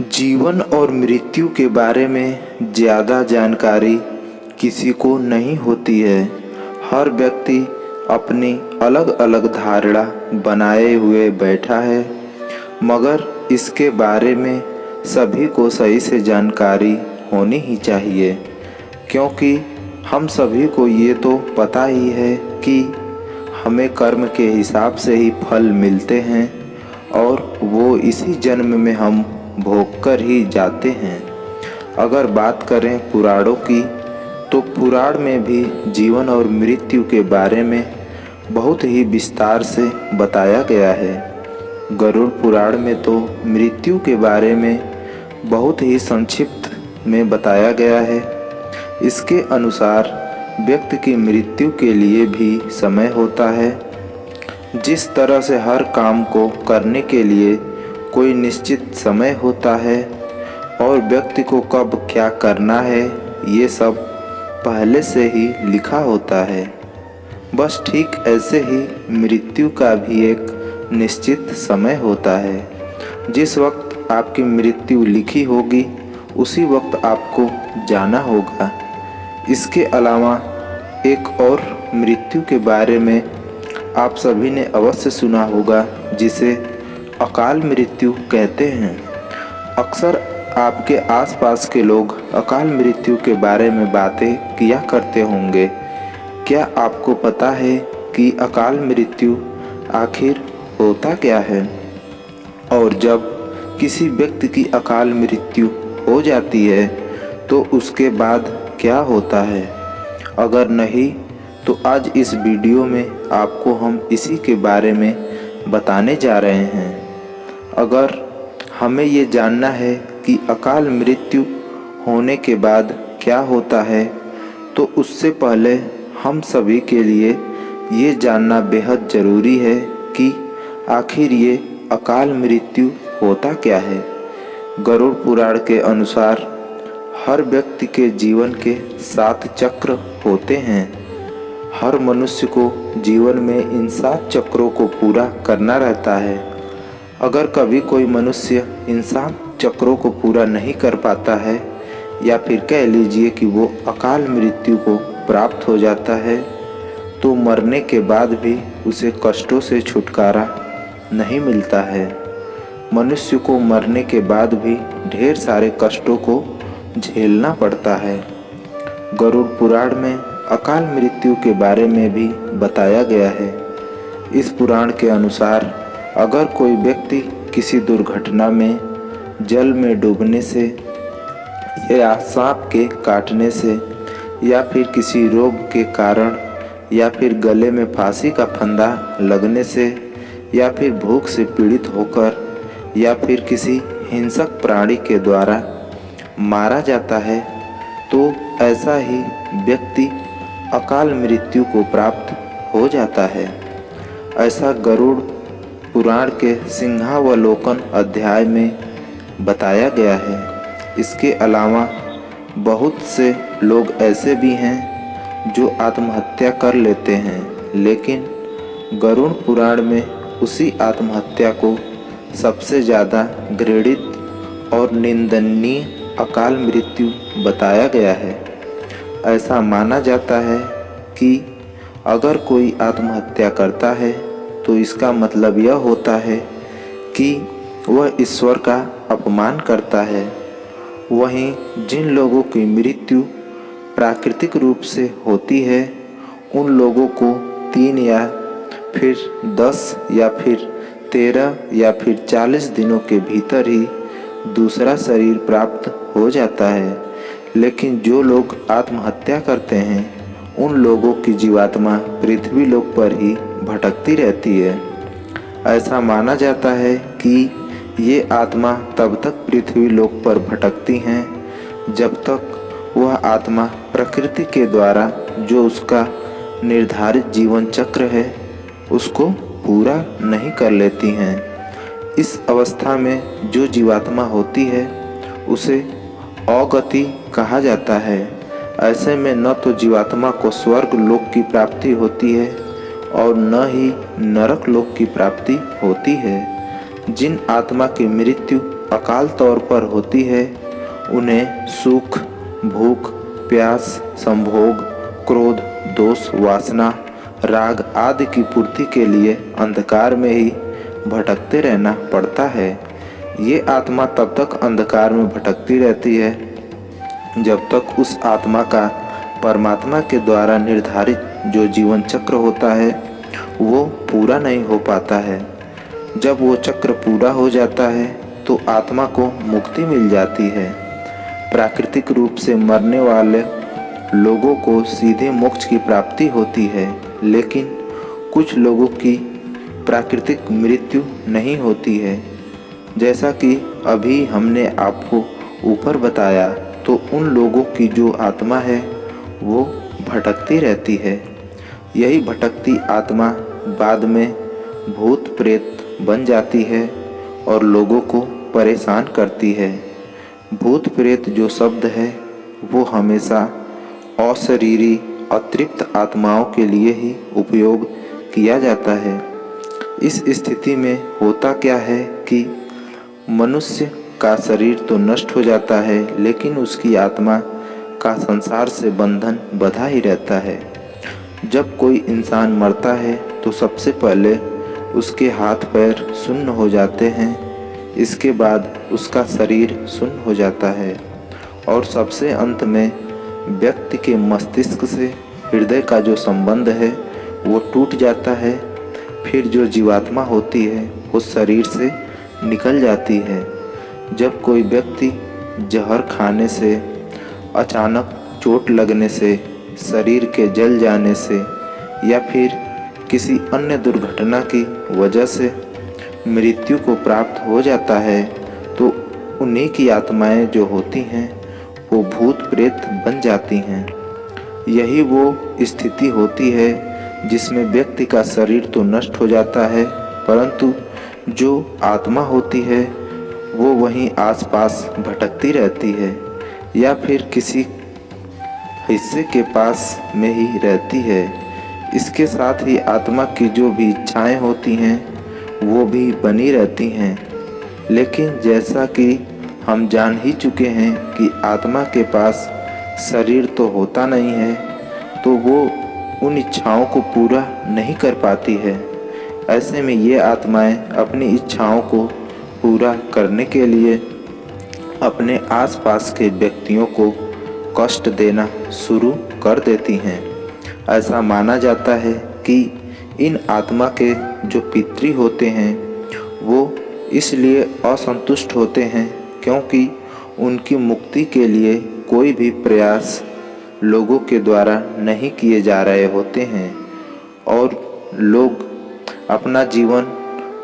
जीवन और मृत्यु के बारे में ज़्यादा जानकारी किसी को नहीं होती है। हर व्यक्ति अपनी अलग अलग धारणा बनाए हुए बैठा है, मगर इसके बारे में सभी को सही से जानकारी होनी ही चाहिए, क्योंकि हम सभी को ये तो पता ही है कि हमें कर्म के हिसाब से ही फल मिलते हैं और वो इसी जन्म में हम भोग कर ही जाते हैं। अगर बात करें पुराणों की, तो पुराण में भी जीवन और मृत्यु के बारे में बहुत ही विस्तार से बताया गया है। गरुड़ पुराण में तो मृत्यु के बारे में बहुत ही संक्षिप्त में बताया गया है। इसके अनुसार व्यक्ति की मृत्यु के लिए भी समय होता है। जिस तरह से हर काम को करने के लिए कोई निश्चित समय होता है और व्यक्ति को कब क्या करना है, ये सब पहले से ही लिखा होता है। बस ठीक ऐसे ही मृत्यु का भी एक निश्चित समय होता है। जिस वक्त आपकी मृत्यु लिखी होगी उसी वक्त आपको जाना होगा। इसके अलावा एक और मृत्यु के बारे में आप सभी ने अवश्य सुना होगा, जिसे अकाल मृत्यु कहते हैं। अक्सर आपके आसपास के लोग अकाल मृत्यु के बारे में बातें किया करते होंगे। क्या आपको पता है कि अकाल मृत्यु आखिर होता क्या है? और जब किसी व्यक्ति की अकाल मृत्यु हो जाती है तो उसके बाद क्या होता है? अगर नहीं तो आज इस वीडियो में आपको हम इसी के बारे में बताने जा रहे हैं। अगर हमें ये जानना है कि अकाल मृत्यु होने के बाद क्या होता है, तो उससे पहले हम सभी के लिए ये जानना बेहद ज़रूरी है कि आखिर ये अकाल मृत्यु होता क्या है। गरुड़ पुराण के अनुसार हर व्यक्ति के जीवन के 7 चक्र होते हैं। हर मनुष्य को जीवन में इन 7 चक्रों को पूरा करना रहता है। अगर कभी कोई मनुष्य इन 7 चक्रों को पूरा नहीं कर पाता है, या फिर कह लीजिए कि वो अकाल मृत्यु को प्राप्त हो जाता है, तो मरने के बाद भी उसे कष्टों से छुटकारा नहीं मिलता है। मनुष्य को मरने के बाद भी ढेर सारे कष्टों को झेलना पड़ता है। गरुड़ पुराण में अकाल मृत्यु के बारे में भी बताया गया है। इस पुराण के अनुसार अगर कोई व्यक्ति किसी दुर्घटना में, जल में डूबने से, या सांप के काटने से, या फिर किसी रोग के कारण, या फिर गले में फांसी का फंदा लगने से, या फिर भूख से पीड़ित होकर, या फिर किसी हिंसक प्राणी के द्वारा मारा जाता है, तो ऐसा ही व्यक्ति अकाल मृत्यु को प्राप्त हो जाता है। ऐसा गरुड़ पुराण के सिंहावलोकन अध्याय में बताया गया है। इसके अलावा बहुत से लोग ऐसे भी हैं जो आत्महत्या कर लेते हैं, लेकिन गरुड़ पुराण में उसी आत्महत्या को सबसे ज़्यादा घृणित और निंदनीय अकाल मृत्यु बताया गया है। ऐसा माना जाता है कि अगर कोई आत्महत्या करता है तो इसका मतलब यह होता है कि वह ईश्वर का अपमान करता है। वहीं जिन लोगों की मृत्यु प्राकृतिक रूप से होती है, उन लोगों को 3 या फिर 10 या फिर 13 या फिर 40 दिनों के भीतर ही दूसरा शरीर प्राप्त हो जाता है। लेकिन जो लोग आत्महत्या करते हैं, उन लोगों की जीवात्मा पृथ्वी लोक पर ही भटकती रहती है। ऐसा माना जाता है कि ये आत्मा तब तक पृथ्वी लोक पर भटकती हैं जब तक वह आत्मा प्रकृति के द्वारा जो उसका निर्धारित जीवन चक्र है उसको पूरा नहीं कर लेती हैं। इस अवस्था में जो जीवात्मा होती है उसे अगति कहा जाता है। ऐसे में न तो जीवात्मा को स्वर्ग लोक की प्राप्ति होती है और न ही नरक लोक की प्राप्ति होती है। जिन आत्मा की मृत्यु अकाल तौर पर होती है उन्हें सुख, भूख, प्यास, संभोग, क्रोध, दोष, वासना, राग आदि की पूर्ति के लिए अंधकार में ही भटकते रहना पड़ता है। ये आत्मा तब तक अंधकार में भटकती रहती है जब तक उस आत्मा का परमात्मा के द्वारा निर्धारित जो जीवन चक्र होता है वो पूरा नहीं हो पाता है। जब वो चक्र पूरा हो जाता है तो आत्मा को मुक्ति मिल जाती है। प्राकृतिक रूप से मरने वाले लोगों को सीधे मोक्ष की प्राप्ति होती है, लेकिन कुछ लोगों की प्राकृतिक मृत्यु नहीं होती है। जैसा कि अभी हमने आपको ऊपर बताया, तो उन लोगों की जो आत्मा है वो भटकती रहती है। यही भटकती आत्मा बाद में भूत प्रेत बन जाती है और लोगों को परेशान करती है। भूत प्रेत जो शब्द है वो हमेशा अशरीरी अतृप्त आत्माओं के लिए ही उपयोग किया जाता है। इस स्थिति में होता क्या है कि मनुष्य का शरीर तो नष्ट हो जाता है, लेकिन उसकी आत्मा का संसार से बंधन बंधा ही रहता है। जब कोई इंसान मरता है तो सबसे पहले उसके हाथ पैर सुन्न हो जाते हैं, इसके बाद उसका शरीर सुन्न हो जाता है और सबसे अंत में व्यक्ति के मस्तिष्क से हृदय का जो संबंध है वो टूट जाता है। फिर जो जीवात्मा होती है वो शरीर से निकल जाती है। जब कोई व्यक्ति जहर खाने से, अचानक चोट लगने से, शरीर के जल जाने से या फिर किसी अन्य दुर्घटना की वजह से मृत्यु को प्राप्त हो जाता है, तो उन्हीं की आत्माएं जो होती हैं वो भूत प्रेत बन जाती हैं। यही वो स्थिति होती है जिसमें व्यक्ति का शरीर तो नष्ट हो जाता है, परंतु जो आत्मा होती है वो वहीं आसपास भटकती रहती है या फिर किसी हिस्से के पास में ही रहती है। इसके साथ ही आत्मा की जो भी इच्छाएं होती हैं वो भी बनी रहती हैं। लेकिन जैसा कि हम जान ही चुके हैं कि आत्मा के पास शरीर तो होता नहीं है, तो वो उन इच्छाओं को पूरा नहीं कर पाती है। ऐसे में ये आत्माएं अपनी इच्छाओं को पूरा करने के लिए अपने आसपास के व्यक्तियों को कष्ट देना शुरू कर देती हैं। ऐसा माना जाता है कि इन आत्मा के जो पितृ होते हैं वो इसलिए असंतुष्ट होते हैं क्योंकि उनकी मुक्ति के लिए कोई भी प्रयास लोगों के द्वारा नहीं किए जा रहे होते हैं और लोग अपना जीवन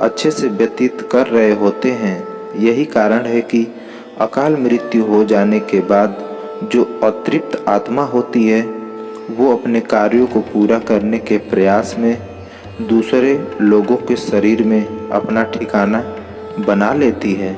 अच्छे से व्यतीत कर रहे होते हैं। यही कारण है कि अकाल मृत्यु हो जाने के बाद जो अतृप्त आत्मा होती है वो अपने कार्यों को पूरा करने के प्रयास में दूसरे लोगों के शरीर में अपना ठिकाना बना लेती है।